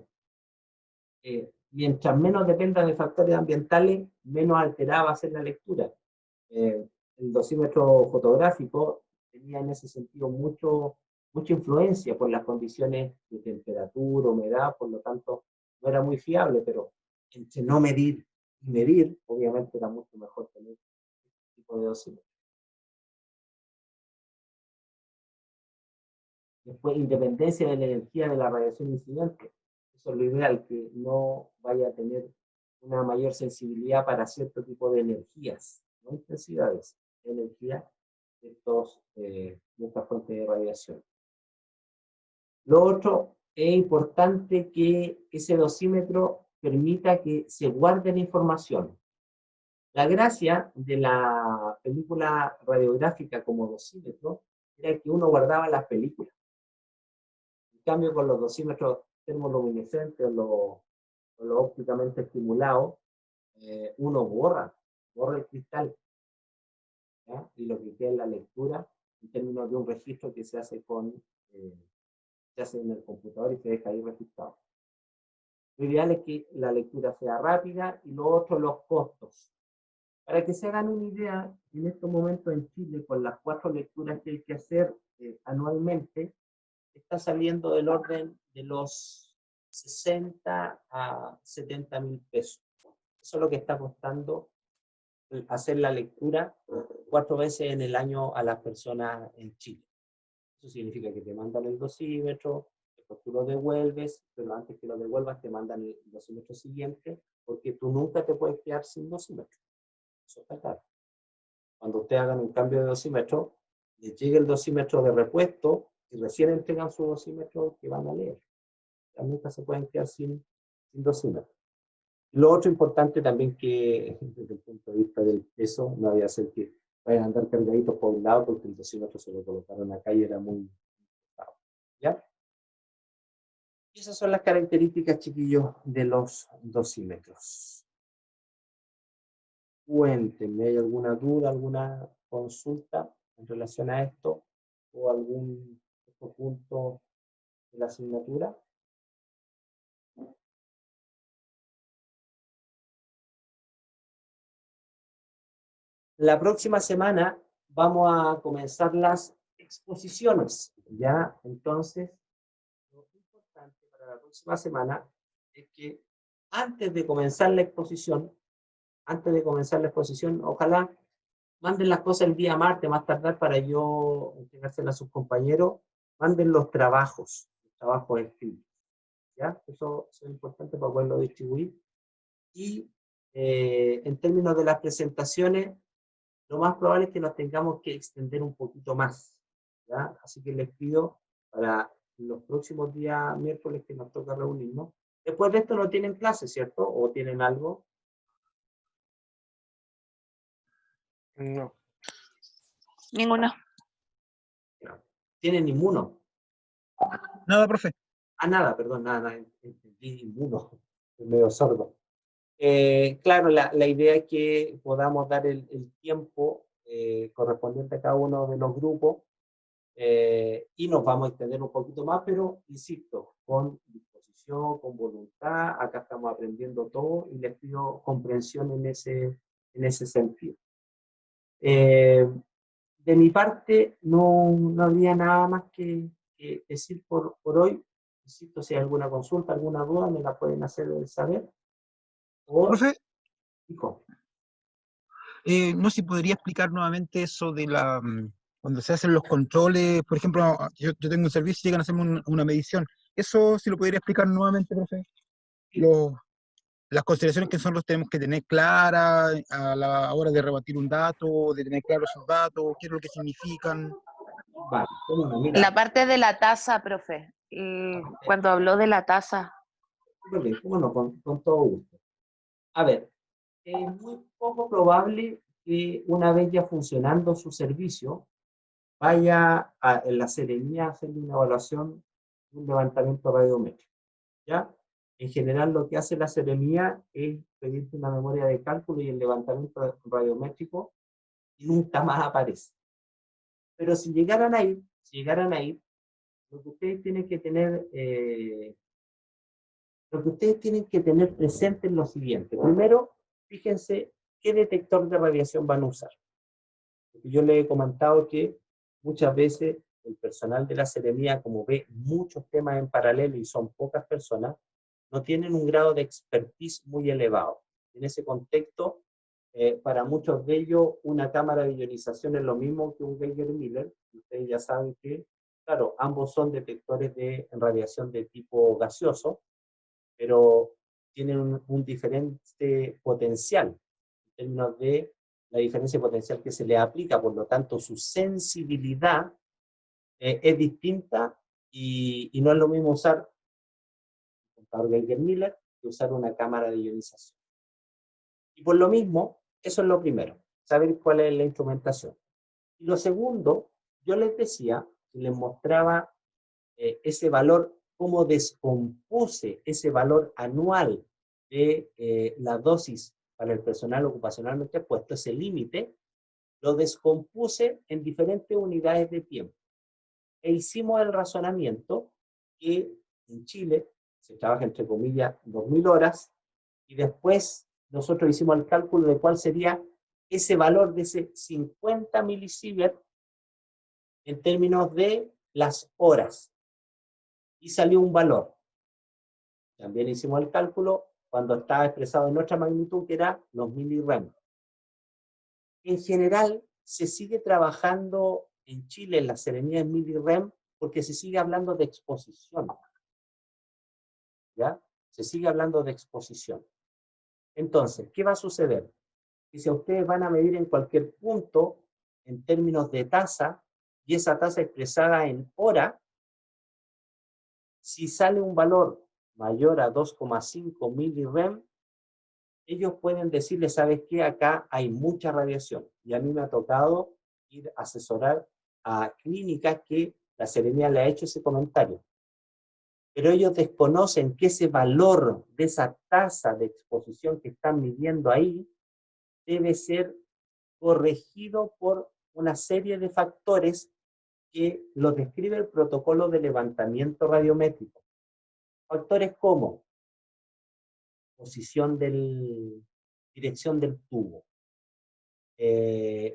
Mientras menos dependa de factores ambientales, menos alterada va a ser la lectura. El dosímetro fotográfico tenía en ese sentido mucha influencia por las condiciones de temperatura, humedad, por lo tanto no era muy fiable, pero entre no medir y medir, obviamente era mucho mejor tener este tipo de dosímetro. Después, independencia de la energía de la radiación incidente. Eso es lo ideal, que no vaya a tener una mayor sensibilidad para cierto tipo de energías, no intensidades, energía de estas fuentes de radiación. Lo otro, es importante que ese dosímetro permita que se guarde la información. La gracia de la película radiográfica como dosímetro era que uno guardaba las películas. En cambio, con los dosímetros termoluminescentes o los ópticamente estimulados, uno borra el cristal, ¿ya? Y lo que queda en la lectura, en términos de un registro que se hace se hace en el computador y se deja ahí registrado. Lo ideal es que la lectura sea rápida y lo otro, los costos. Para que se hagan una idea, en estos momentos en Chile, con las 4 lecturas que hay que hacer anualmente, está saliendo del orden de los 60 a 70 mil pesos. Eso es lo que está costando hacer la lectura 4 veces en el año a las personas en Chile. Eso significa que te mandan el dosímetro, después tú lo devuelves, pero antes que lo devuelvas te mandan el dosímetro siguiente, porque tú nunca te puedes quedar sin dosímetro. Eso está claro. Cuando ustedes hagan un cambio de dosímetro, les llega el dosímetro de repuesto y recién entregan su dosímetro que van a leer. Ya nunca se pueden quedar sin dosímetro. Lo otro importante también que, desde el punto de vista del peso, no había que ser que vayan a andar cargaditos por un lado porque el dosímetro se lo colocaron acá y era muy pesado. ¿Ya? Y esas son las características, chiquillos, de los dosímetros. Cuéntenme, ¿hay alguna duda, alguna consulta en relación a esto o algún otro punto de la asignatura? La próxima semana vamos a comenzar las exposiciones, ¿ya? Entonces, lo importante para la próxima semana es que antes de comenzar la exposición, ojalá manden las cosas el día martes, más tardar, para yo entregárselas a sus compañeros, manden los trabajos escritos, ¿ya? Eso es importante para poderlo distribuir. Y en términos de las presentaciones, lo más probable es que nos tengamos que extender un poquito más, ¿ya? Así que les pido para los próximos días miércoles que nos toca reunirnos. Después de esto no tienen clase, ¿cierto? ¿O tienen algo? No. Ninguna. ¿Tienen inmuno? Nada, profe. Nada, perdón, nada, entendí inmuno, estoy medio sordo. Claro, la idea es que podamos dar el tiempo correspondiente a cada uno de los grupos y nos vamos a extender un poquito más, pero insisto, con disposición, con voluntad, acá estamos aprendiendo todo y les pido comprensión en ese sentido. De mi parte, no habría nada más que decir por hoy. Insisto, si hay alguna consulta, alguna duda, me la pueden hacer saber. Profe, Hijo. no sé si podría explicar nuevamente eso de cuando se hacen los controles, por ejemplo, yo tengo un servicio y llegan a hacerme una medición. Eso sí lo podría explicar nuevamente, profe. Las consideraciones que son los tenemos que tener claras a la hora de rebatir un dato, de tener claros esos datos, qué es lo que significan. Vale, ¿cómo no? Mira, La parte de la tasa, profe. Cuando habló de la tasa. cómo no, con todo gusto. A ver, es muy poco probable que una vez ya funcionando su servicio, vaya en la Seremía a hacerle una evaluación, un levantamiento radiométrico, ¿ya? En general lo que hace la Seremía es pedirte una memoria de cálculo y el levantamiento radiométrico y nunca más aparece. Pero si llegaran a ir, lo que ustedes tienen que tener, presente es lo siguiente. Primero, fíjense qué detector de radiación van a usar. Porque yo les he comentado que muchas veces el personal de la Seremía, como ve muchos temas en paralelo y son pocas personas, no tienen un grado de expertise muy elevado. En ese contexto, para muchos de ellos, una cámara de ionización es lo mismo que un Geiger-Miller. Ustedes ya saben que, claro, ambos son detectores de radiación de tipo gaseoso, pero tienen un diferente potencial en términos de la diferencia potencial que se le aplica, por lo tanto su sensibilidad es distinta y no es lo mismo usar un contador Geiger-Miller que usar una cámara de ionización. Y por lo mismo, eso es lo primero, saber cuál es la instrumentación. Y lo segundo, yo les decía, les mostraba ese valor, cómo descompuse ese valor anual de la dosis para el personal ocupacionalmente expuesto, ese límite, lo descompuse en diferentes unidades de tiempo. E hicimos el razonamiento que en Chile se trabaja entre comillas 2000 horas y después nosotros hicimos el cálculo de cuál sería ese valor de ese 50 milisievert en términos de las horas. Y salió un valor. También hicimos el cálculo cuando estaba expresado en otra magnitud que era los milirem. En general, se sigue trabajando en Chile en la Seremía en milirem porque se sigue hablando de exposición. ¿Ya? Se sigue hablando de exposición. Entonces, ¿qué va a suceder? Que si ustedes van a medir en cualquier punto en términos de tasa, y esa tasa expresada en hora, si sale un valor mayor a 2,5 milirem, ellos pueden decirle, ¿sabes qué? Acá hay mucha radiación. Y a mí me ha tocado ir a asesorar a clínicas que la Seremía le ha hecho ese comentario. Pero ellos desconocen que ese valor de esa tasa de exposición que están midiendo ahí debe ser corregido por una serie de factores que los describe el protocolo de levantamiento radiométrico. Factores como dirección del tubo,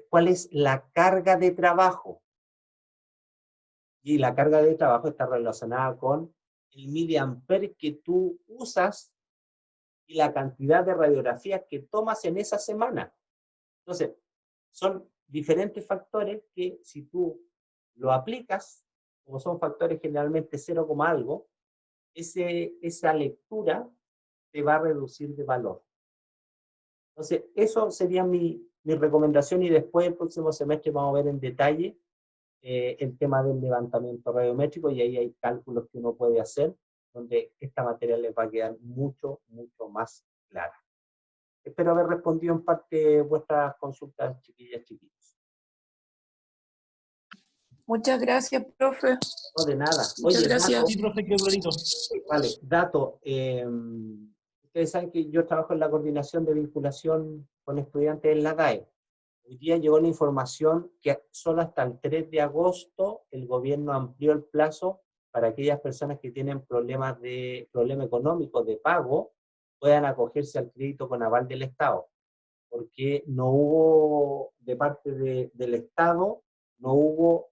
cuál es la carga de trabajo. Y la carga de trabajo está relacionada con el miliamper que tú usas y la cantidad de radiografías que tomas en esa semana. Entonces, son diferentes factores que si tú lo aplicas, como son factores generalmente 0, algo, esa lectura te va a reducir de valor. Entonces, eso sería mi recomendación y después el próximo semestre vamos a ver en detalle el tema del levantamiento radiométrico y ahí hay cálculos que uno puede hacer donde esta materia les va a quedar mucho, mucho más clara. Espero haber respondido en parte vuestras consultas, chiquillas, chiquillos. Muchas gracias, profe. No, de nada. Muchas gracias. Dato, Sí, profe, qué clarito. vale, dato. Ustedes saben que yo trabajo en la coordinación de vinculación con estudiantes en la DAE. Hoy día llegó la información que solo hasta el 3 de agosto el gobierno amplió el plazo para aquellas personas que tienen problema económico de pago puedan acogerse al crédito con aval del Estado. Porque no hubo, de parte del Estado, no hubo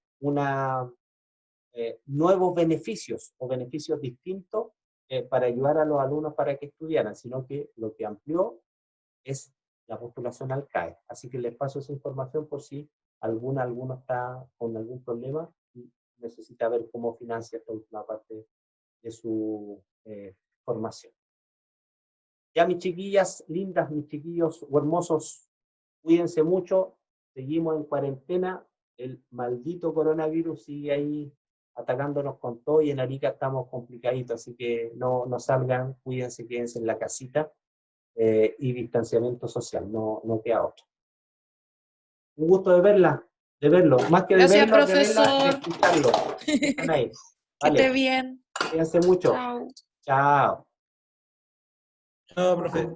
nuevos beneficios o beneficios distintos para ayudar a los alumnos para que estudiaran, sino que lo que amplió es la postulación al CAE. Así que les paso esa información por si alguno está con algún problema y necesita ver cómo financia esta última parte de su formación. Ya mis chiquillas lindas, mis chiquillos hermosos, cuídense mucho, seguimos en cuarentena, el maldito coronavirus sigue ahí atacándonos con todo y en Arica estamos complicaditos, así que no salgan, cuídense, quédense en la casita y distanciamiento social, no queda otro. Un gusto de verlo, más que de Gracias, verlo, de verla, de profesor. escucharlo. Están ahí. Que esté Vale, bien. cuídense mucho. Chao. Chao. Chao, profe.